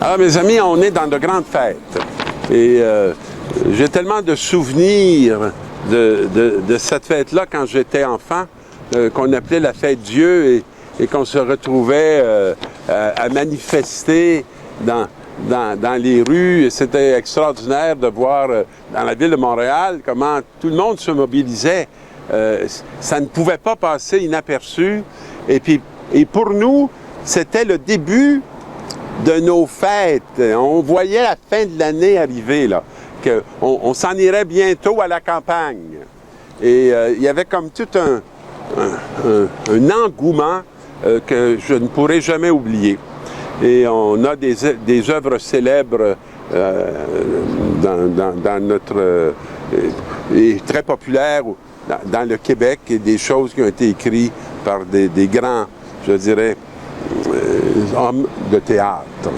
Alors, mes amis, on est dans de grandes fêtes. Et j'ai tellement de souvenirs de cette fête-là quand j'étais enfant, qu'on appelait la fête Dieu et qu'on se retrouvait à manifester dans les rues. Et c'était extraordinaire de voir dans la ville de Montréal comment tout le monde se mobilisait. Ça ne pouvait pas passer inaperçu. Et pour nous, c'était le début de nos fêtes. On voyait la fin de l'année arriver, là, qu'on s'en irait bientôt à la campagne. Et il y avait comme tout un engouement que je ne pourrai jamais oublier. Et on a des œuvres célèbres dans notre... et très populaires dans le Québec, et des choses qui ont été écrites par des grands, je dirais, hommes de théâtre.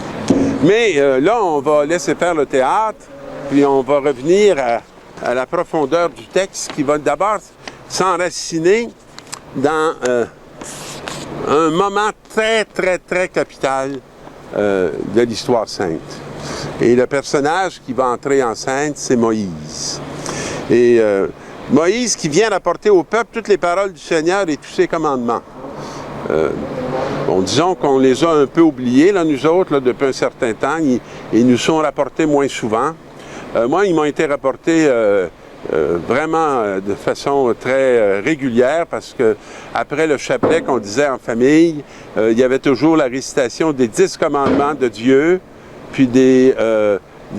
Mais là, on va laisser faire le théâtre, puis on va revenir à la profondeur du texte qui va d'abord s'enraciner dans un moment très, très, très capital de l'histoire sainte. Et le personnage qui va entrer en scène, c'est Moïse. Et Moïse qui vient rapporter au peuple toutes les paroles du Seigneur et tous ses commandements. Bon, disons qu'on les a un peu oubliés, là, nous autres, là, depuis un certain temps. Ils nous sont rapportés moins souvent. Moi, ils m'ont été rapportés vraiment de façon très régulière, parce que après le chapelet qu'on disait en famille, il y avait toujours la récitation des 10 commandements de Dieu, puis des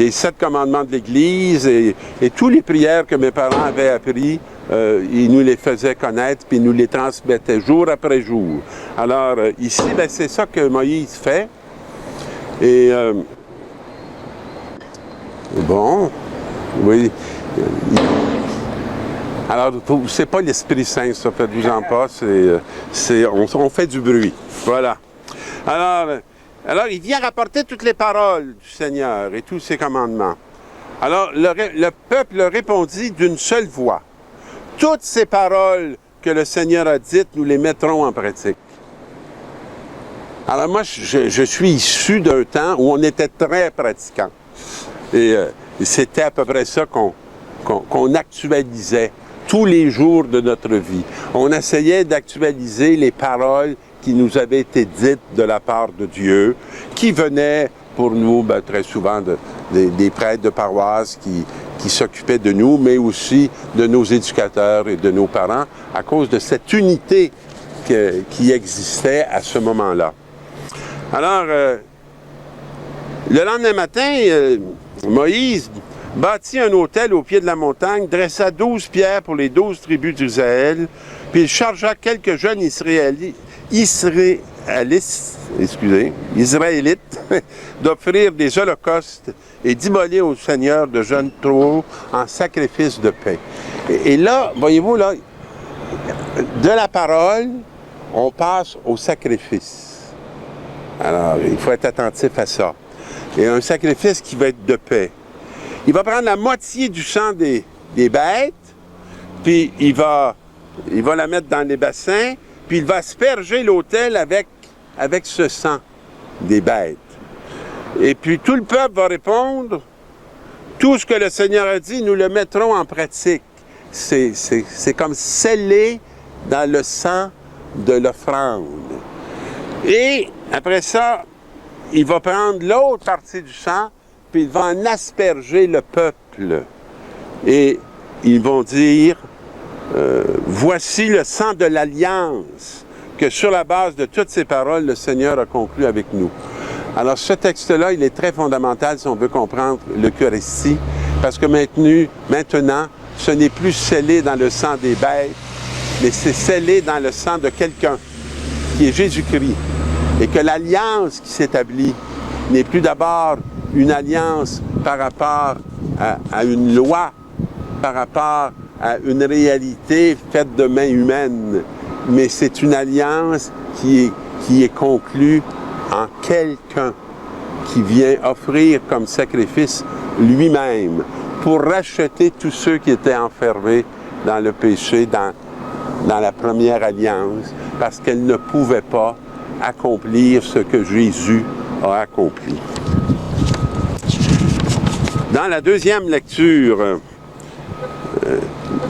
7 commandements de l'Église, et toutes les prières que mes parents avaient appris, ils nous les faisaient connaître, puis ils nous les transmettaient jour après jour. Alors, ici, ben, c'est ça que Moïse fait. Et, bon, oui. Alors, c'est pas l'Esprit Saint, ça, faites-vous-en pas, on fait du bruit. Voilà. Alors, il vient rapporter toutes les paroles du Seigneur et tous ses commandements. Alors, le peuple répondit d'une seule voix. Toutes ces paroles que le Seigneur a dites, nous les mettrons en pratique. Alors moi, je suis issu d'un temps où on était très pratiquants. Et c'était à peu près ça qu'on actualisait tous les jours de notre vie. On essayait d'actualiser les paroles qui nous avaient été dites de la part de Dieu, qui venaient pour nous, ben, très souvent des prêtres de paroisse qui s'occupaient de nous, mais aussi de nos éducateurs et de nos parents, à cause de cette unité qui existait à ce moment-là. Alors, le lendemain matin, Moïse bâtit un autel au pied de la montagne, dressa 12 pierres pour les 12 tribus d'Israël, puis il chargea quelques jeunes Israélites d'offrir des holocaustes et d'immoler au Seigneur de jeunes taureaux en sacrifice de paix. Et là, voyez-vous, là, de la parole, on passe au sacrifice. Alors, il faut être attentif à ça. Et un sacrifice qui va être de paix. Il va prendre la moitié du sang des bêtes, puis il va la mettre dans les bassins, puis il va asperger l'autel avec ce sang des bêtes. Et puis tout le peuple va répondre, tout ce que le Seigneur a dit, nous le mettrons en pratique. C'est comme scellé dans le sang de l'offrande. Et après ça, il va prendre l'autre partie du sang, puis il va en asperger le peuple. Et ils vont dire, voici le sang de l'alliance que sur la base de toutes ces paroles, le Seigneur a conclu avec nous. Alors ce texte-là, il est très fondamental si on veut comprendre l'Eucharistie, parce que maintenant, ce n'est plus scellé dans le sang des bêtes, mais c'est scellé dans le sang de quelqu'un, qui est Jésus-Christ. Et que l'alliance qui s'établit n'est plus d'abord une alliance par rapport à une loi, par rapport à une réalité faite de mains humaines, mais c'est une alliance qui est conclue en quelqu'un qui vient offrir comme sacrifice lui-même pour racheter tous ceux qui étaient enfermés dans le péché, dans la première alliance, parce qu'elle ne pouvait pas accomplir ce que Jésus a accompli. dans la deuxième lecture,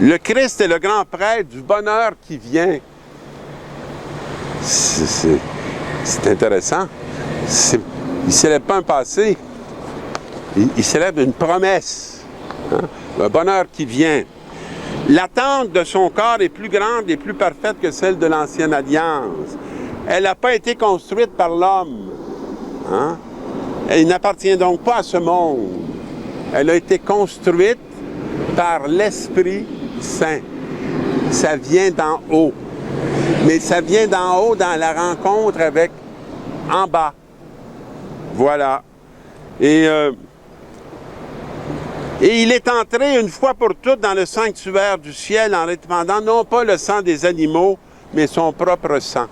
le Christ est le grand prêtre du bonheur qui vient. C'est intéressant. Il ne célèbre pas un passé, il célèbre une promesse, hein? Un bonheur qui vient. L'attente de son corps est plus grande et plus parfaite que celle de l'ancienne alliance. Elle n'a pas été construite par l'homme. Hein? Elle n'appartient donc pas à ce monde. Elle a été construite par l'Esprit Saint. Ça vient d'en haut. Mais ça vient d'en haut dans la rencontre avec en bas. Voilà. Et il est entré une fois pour toutes dans le sanctuaire du ciel en répandant non pas le sang des animaux, mais son propre sang.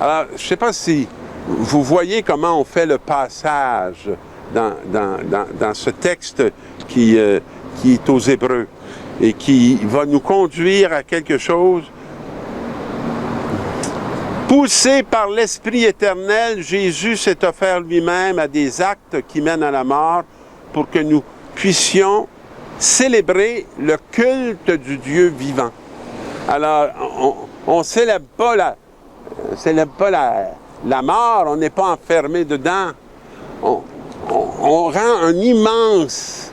Alors, je ne sais pas si vous voyez comment on fait le passage dans ce texte qui est aux Hébreux et qui va nous conduire à quelque chose. Poussé par l'Esprit éternel, Jésus s'est offert lui-même à des actes qui mènent à la mort pour que nous puissions célébrer le culte du Dieu vivant. Alors, on ne célèbre pas la mort, on n'est pas enfermé dedans. On rend une immense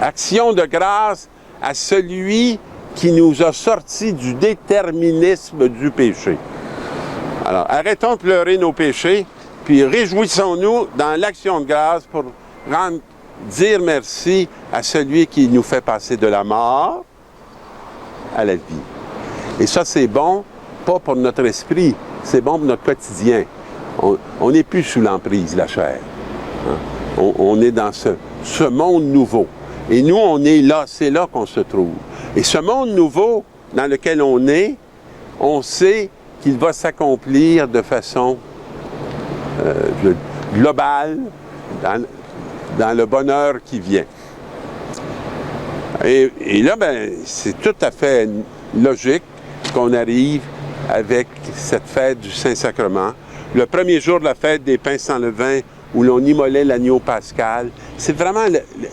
action de grâce à celui qui nous a sortis du déterminisme du péché. Alors, arrêtons de pleurer nos péchés, puis réjouissons-nous dans l'action de grâce pour dire merci à celui qui nous fait passer de la mort à la vie. Et ça, c'est bon, pas pour notre esprit, c'est bon pour notre quotidien. On n'est plus sous l'emprise de la chair. Hein? On est dans ce monde nouveau. Et nous, on est là, c'est là qu'on se trouve. Et ce monde nouveau dans lequel on est, on sait qu'il va s'accomplir de façon globale dans le bonheur qui vient. Et là, ben, c'est tout à fait logique qu'on arrive avec cette fête du Saint-Sacrement. Le premier jour de la fête des pains sans levain, où l'on immolait l'agneau pascal, c'est vraiment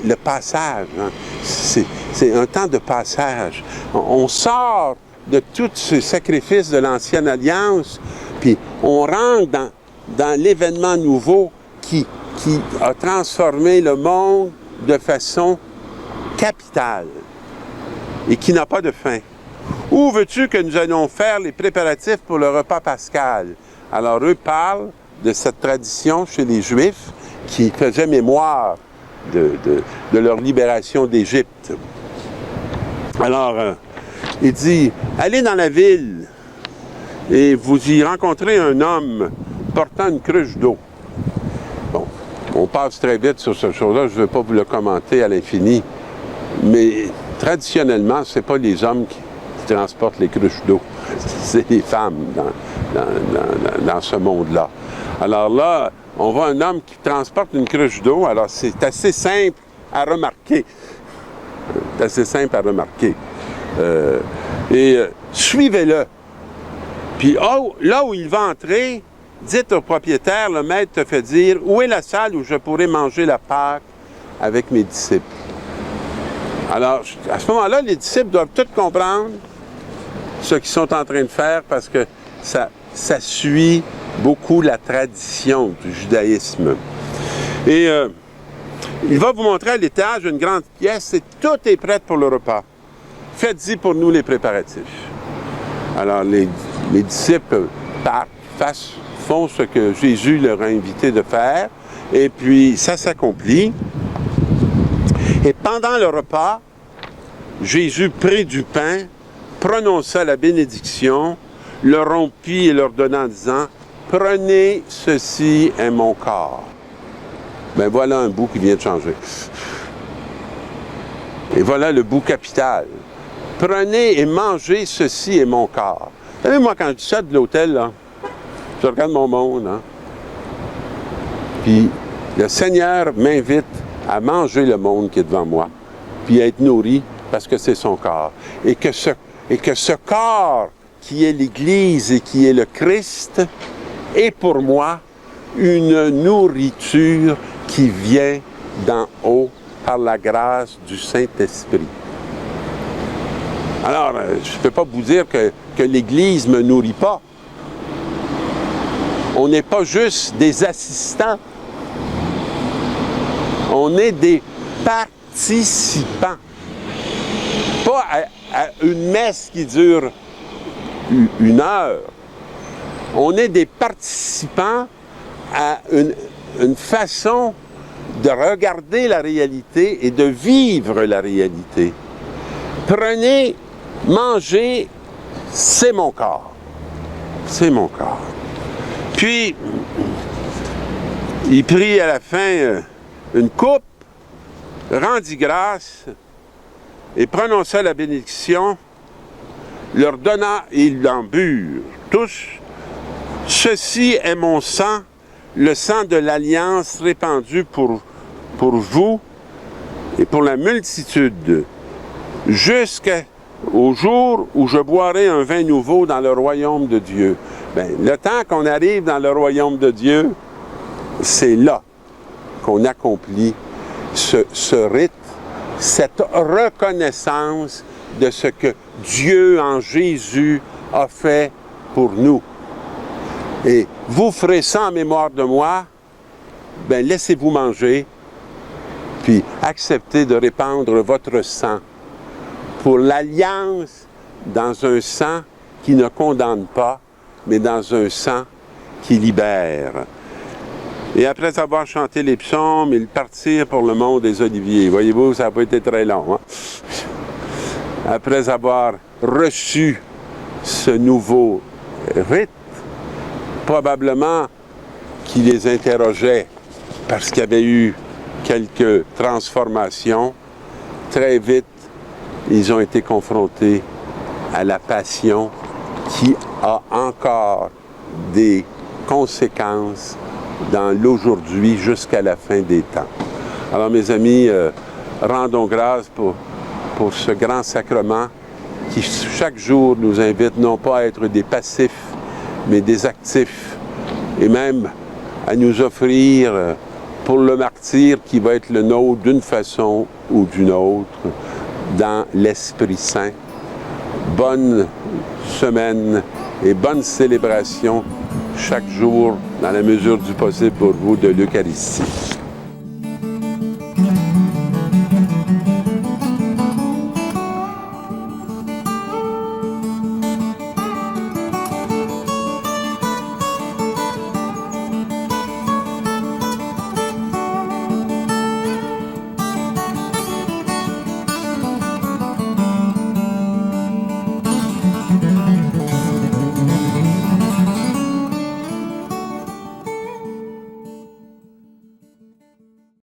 le passage. Hein? C'est un temps de passage. On sort de tous ces sacrifices de l'ancienne alliance, puis on rentre dans l'événement nouveau qui a transformé le monde de façon capitale et qui n'a pas de fin. Où veux-tu que nous allons faire les préparatifs pour le repas pascal? Alors, eux parlent de cette tradition chez les Juifs qui faisait mémoire de leur libération d'Égypte. Alors, il dit, allez dans la ville et vous y rencontrez un homme portant une cruche d'eau. Bon, on passe très vite sur cette chose-là, je ne veux pas vous le commenter à l'infini, mais traditionnellement, ce n'est pas les hommes qui transportent les cruches d'eau, c'est les femmes dans ce monde-là. Alors là, on voit un homme qui transporte une cruche d'eau, alors c'est assez simple à remarquer. C'est assez simple à remarquer. Suivez-le. Puis là où il va entrer, dites au propriétaire, le maître te fait dire, où est la salle où je pourrai manger la Pâque avec mes disciples? Alors, à ce moment-là, les disciples doivent tout comprendre ce qu'ils sont en train de faire parce que ça suit beaucoup la tradition du judaïsme. Et il va vous montrer à l'étage une grande pièce et tout est prêt pour le repas. Faites-y pour nous les préparatifs. Alors, les disciples partent, font ce que Jésus leur a invité de faire, et puis ça s'accomplit. Et pendant le repas, Jésus prit du pain, prononça la bénédiction, le rompit et leur donna en disant, « Prenez, ceci est mon corps. » Ben voilà un bout qui vient de changer. Et voilà le bout capital. « Prenez et mangez, ceci est mon corps. » Vous savez, moi, quand je sors de l'hôtel, là, je regarde mon monde, hein, puis le Seigneur m'invite à manger le monde qui est devant moi, puis à être nourri parce que c'est son corps. Et que ce corps qui est l'Église et qui est le Christ est pour moi une nourriture qui vient d'en haut par la grâce du Saint-Esprit. Alors, je ne peux pas vous dire que l'Église ne me nourrit pas. On n'est pas juste des assistants. On est des participants. Pas à une messe qui dure 1 heure. On est des participants à une façon de regarder la réalité et de vivre la réalité. Prenez, mangez, c'est mon corps. C'est mon corps. Puis, il prit à la fin une coupe, rendit grâce et prononça la bénédiction, leur donna et ils en burent tous. Ceci est mon sang, le sang de l'alliance répandu pour vous et pour la multitude, jusqu'au jour où je boirai un vin nouveau dans le royaume de Dieu. Bien, le temps qu'on arrive dans le royaume de Dieu, c'est là qu'on accomplit ce rite, cette reconnaissance de ce que Dieu en Jésus a fait pour nous. Et vous ferez ça en mémoire de moi, bien laissez-vous manger, puis acceptez de répandre votre sang pour l'alliance dans un sang qui ne condamne pas, mais dans un sang qui libère. Et après avoir chanté les psaumes, ils partirent pour le mont des Oliviers. Voyez-vous, ça n'a pas été très long. Hein? Après avoir reçu ce nouveau rite, probablement qui les interrogeait parce qu'il y avait eu quelques transformations, très vite, ils ont été confrontés à la passion qui a encore des conséquences dans l'aujourd'hui jusqu'à la fin des temps. Alors, mes amis, rendons grâce pour ce grand sacrement qui, chaque jour, nous invite non pas à être des passifs, mais des actifs, et même à nous offrir pour le martyre qui va être le nôtre d'une façon ou d'une autre, dans l'Esprit Saint. Bonne semaine et bonne célébration chaque jour, dans la mesure du possible pour vous, de l'Eucharistie.